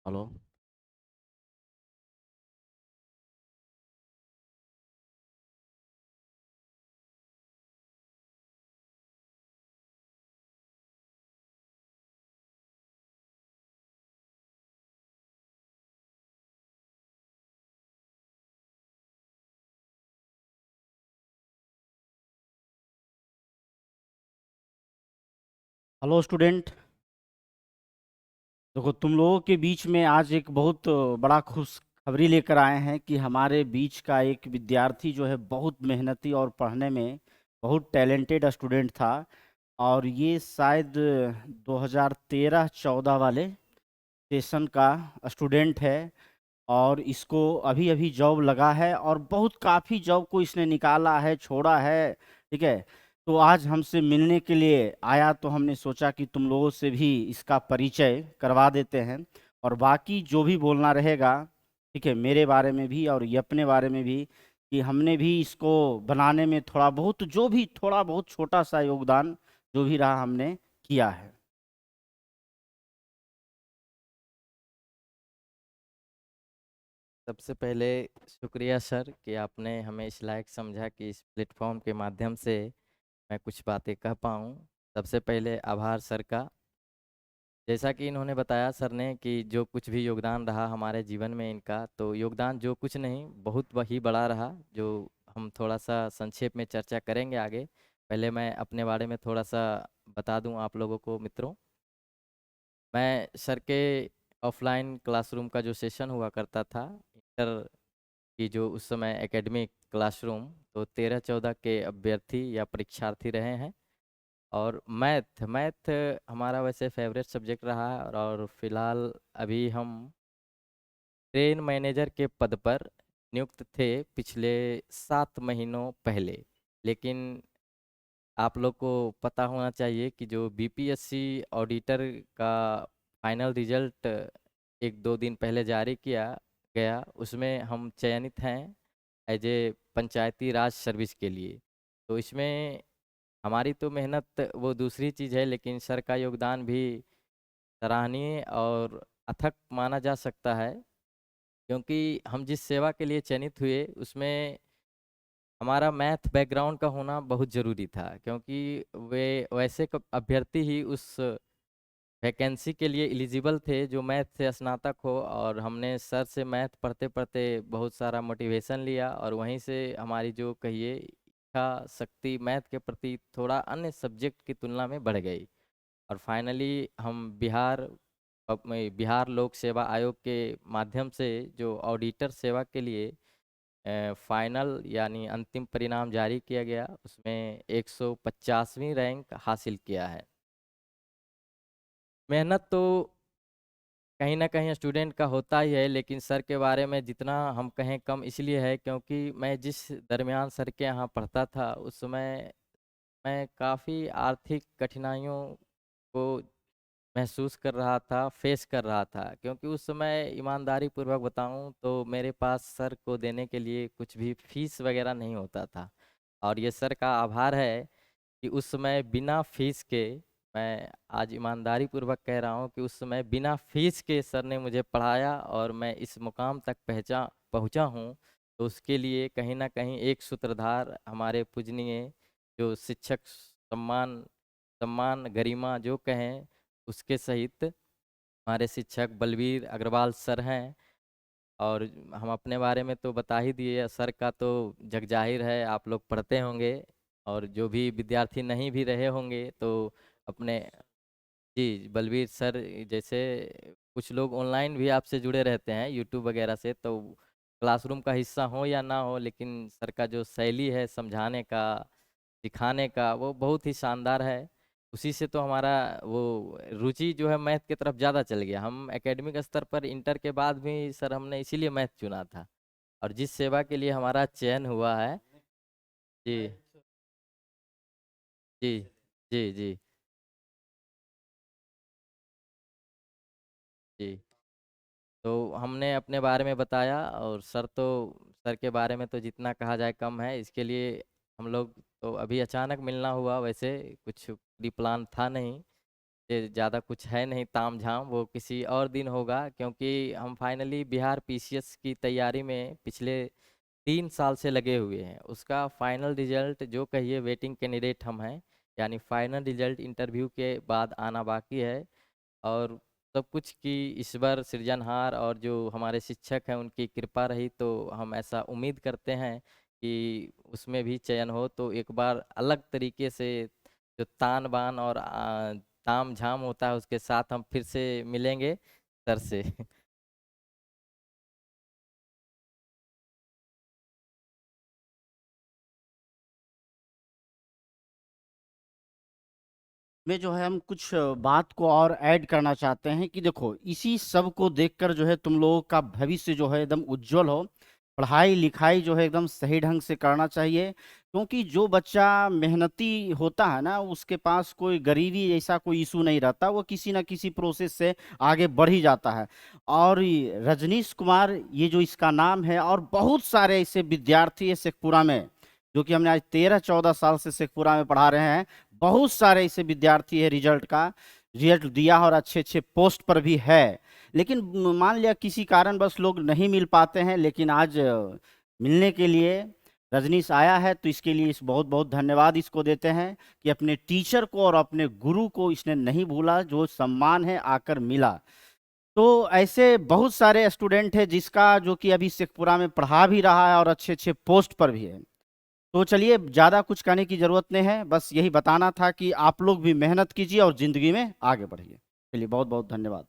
Hello. Hello student. देखो, तुम लोगों के बीच में आज एक बहुत बड़ा खुशखबरी लेकर आए हैं कि हमारे बीच का एक विद्यार्थी जो है बहुत मेहनती और पढ़ने में बहुत टैलेंटेड स्टूडेंट था। और ये शायद 2013-14 वाले सेशन का स्टूडेंट है। और इसको अभी अभी जॉब लगा है और बहुत काफ़ी जॉब को इसने निकाला है, छोड़ा है। ठीक है। तो आज हमसे मिलने के लिए आया, तो हमने सोचा कि तुम लोगों से भी इसका परिचय करवा देते हैं। और बाकी जो भी बोलना रहेगा, ठीक है, मेरे बारे में भी और ये अपने बारे में भी, कि हमने भी इसको बनाने में थोड़ा बहुत, जो भी थोड़ा बहुत छोटा सा योगदान जो भी रहा, हमने किया है। सबसे पहले शुक्रिया सर कि आपने हमें इस लायक समझा कि इस प्लेटफॉर्म के माध्यम से मैं कुछ बातें कह पाऊँ। सबसे पहले आभार सर का। जैसा कि इन्होंने बताया सर ने कि जो कुछ भी योगदान रहा हमारे जीवन में इनका, तो योगदान जो कुछ नहीं बहुत वही बड़ा रहा, जो हम थोड़ा सा संक्षेप में चर्चा करेंगे आगे। पहले मैं अपने बारे में थोड़ा सा बता दूं आप लोगों को मित्रों। मैं सर के ऑफलाइन क्लासरूम का जो सेशन हुआ करता था, इंटर कि जो उस समय एकेडमिक क्लासरूम, तो 13-14 के अभ्यर्थी या परीक्षार्थी रहे हैं। और मैथ मैथ हमारा वैसे फेवरेट सब्जेक्ट रहा है। और फिलहाल अभी हम ट्रेन मैनेजर के पद पर नियुक्त थे पिछले 7 महीनों पहले। लेकिन आप लोग को पता होना चाहिए कि जो बीपीएससी ऑडिटर का फाइनल रिजल्ट 1-2 दिन पहले जारी किया गया, उसमें हम चयनित हैं as a Panchayati Raj service के लिए। तो इसमें हमारी तो मेहनत वो दूसरी चीज़ है, लेकिन सर का योगदान भी सराहनीय और अथक माना जा सकता है। क्योंकि हम जिस सेवा के लिए चयनित हुए उसमें हमारा मैथ बैकग्राउंड का होना बहुत ज़रूरी था, क्योंकि वे वैसे अभ्यर्थी ही उस वैकेंसी के लिए एलिजिबल थे जो मैथ से स्नातक हो। और हमने सर से मैथ पढ़ते पढ़ते बहुत सारा मोटिवेशन लिया, और वहीं से हमारी जो कहिए इच्छा शक्ति मैथ के प्रति थोड़ा अन्य सब्जेक्ट की तुलना में बढ़ गई। और फाइनली हम बिहार लोक सेवा आयोग के माध्यम से जो ऑडिटर सेवा के लिए फाइनल यानी अंतिम परिणाम जारी किया गया, उसमें 150वीं रैंक हासिल किया है। मेहनत तो कहीं ना कहीं स्टूडेंट का होता ही है, लेकिन सर के बारे में जितना हम कहें कम इसलिए है क्योंकि मैं जिस दरमियान सर के यहाँ पढ़ता था उस समय मैं काफ़ी आर्थिक कठिनाइयों को महसूस कर रहा था, फेस कर रहा था। क्योंकि उस समय ईमानदारी पूर्वक बताऊं तो मेरे पास सर को देने के लिए कुछ भी फीस वगैरह नहीं होता था। और ये सर का आभार है कि उस समय बिना फीस के, मैं आज ईमानदारी पूर्वक कह रहा हूँ कि उस समय बिना फीस के सर ने मुझे पढ़ाया और मैं इस मुकाम तक पहुँचा पहुँचा हूँ। तो उसके लिए कहीं ना कहीं एक सूत्रधार हमारे पूजनीय जो शिक्षक सम्मान सम्मान गरिमा जो कहें उसके सहित हमारे शिक्षक बलवीर अग्रवाल सर हैं। और हम अपने बारे में तो बता ही दिए, सर का तो जग जाहिर है, आप लोग पढ़ते होंगे। और जो भी विद्यार्थी नहीं भी रहे होंगे तो अपने, जी बलवीर सर जैसे कुछ लोग ऑनलाइन भी आपसे जुड़े रहते हैं यूट्यूब वगैरह से, तो क्लासरूम का हिस्सा हो या ना हो, लेकिन सर का जो शैली है समझाने का सिखाने का वो बहुत ही शानदार है। उसी से तो हमारा वो रुचि जो है मैथ की तरफ ज़्यादा चल गया। हम एकेडमिक स्तर पर इंटर के बाद भी सर हमने इसीलिए मैथ चुना था। और जिस सेवा के लिए हमारा चयन हुआ है, जी जी जी जी जी, तो हमने अपने बारे में बताया। और सर के बारे में तो जितना कहा जाए कम है। इसके लिए हम लोग तो अभी अचानक मिलना हुआ, वैसे कुछ प्री प्लान था नहीं। ये ज़्यादा कुछ है नहीं तामझाम, वो किसी और दिन होगा, क्योंकि हम फाइनली बिहार पीसीएस की तैयारी में पिछले 3 साल से लगे हुए हैं। उसका फाइनल रिजल्ट जो कहिए वेटिंग कैंडिडेट हम हैं, यानी फाइनल रिजल्ट इंटरव्यू के बाद आना बाकी है। और सब कुछ की ईश्वर सृजनहार और जो हमारे शिक्षक हैं उनकी कृपा रही तो हम ऐसा उम्मीद करते हैं कि उसमें भी चयन हो, तो एक बार अलग तरीके से जो तान बान और ताम झाम होता है उसके साथ हम फिर से मिलेंगे सर से। में जो है हम कुछ बात को और ऐड करना चाहते हैं कि देखो इसी सब को देखकर जो है तुम लोगों का भविष्य जो है एकदम उज्जवल हो। पढ़ाई लिखाई जो है एकदम सही ढंग से करना चाहिए, क्योंकि जो बच्चा मेहनती होता है ना उसके पास कोई गरीबी ऐसा कोई इशू नहीं रहता, वो किसी ना किसी प्रोसेस से आगे बढ़ ही जाता है। और ये रजनीश कुमार ये जो इसका नाम है, और बहुत सारे ऐसे विद्यार्थी है शेखपुरा में जो कि हमने आज 13-14 साल से शेखपुरा में पढ़ा रहे हैं। बहुत सारे ऐसे विद्यार्थी है रिजल्ट दिया और अच्छे अच्छे पोस्ट पर भी है। लेकिन मान लिया किसी कारण बस लोग नहीं मिल पाते हैं, लेकिन आज मिलने के लिए रजनीश आया है, तो इसके लिए इस बहुत बहुत धन्यवाद इसको देते हैं कि अपने टीचर को और अपने गुरु को इसने नहीं भूला, जो सम्मान है आकर मिला। तो ऐसे बहुत सारे स्टूडेंट है जिसका जो कि अभी शेखपुरा में पढ़ा भी रहा है और अच्छे अच्छे पोस्ट पर भी है। तो चलिए ज़्यादा कुछ कहने की ज़रूरत नहीं है, बस यही बताना था कि आप लोग भी मेहनत कीजिए और ज़िंदगी में आगे बढ़िए। चलिए बहुत बहुत धन्यवाद।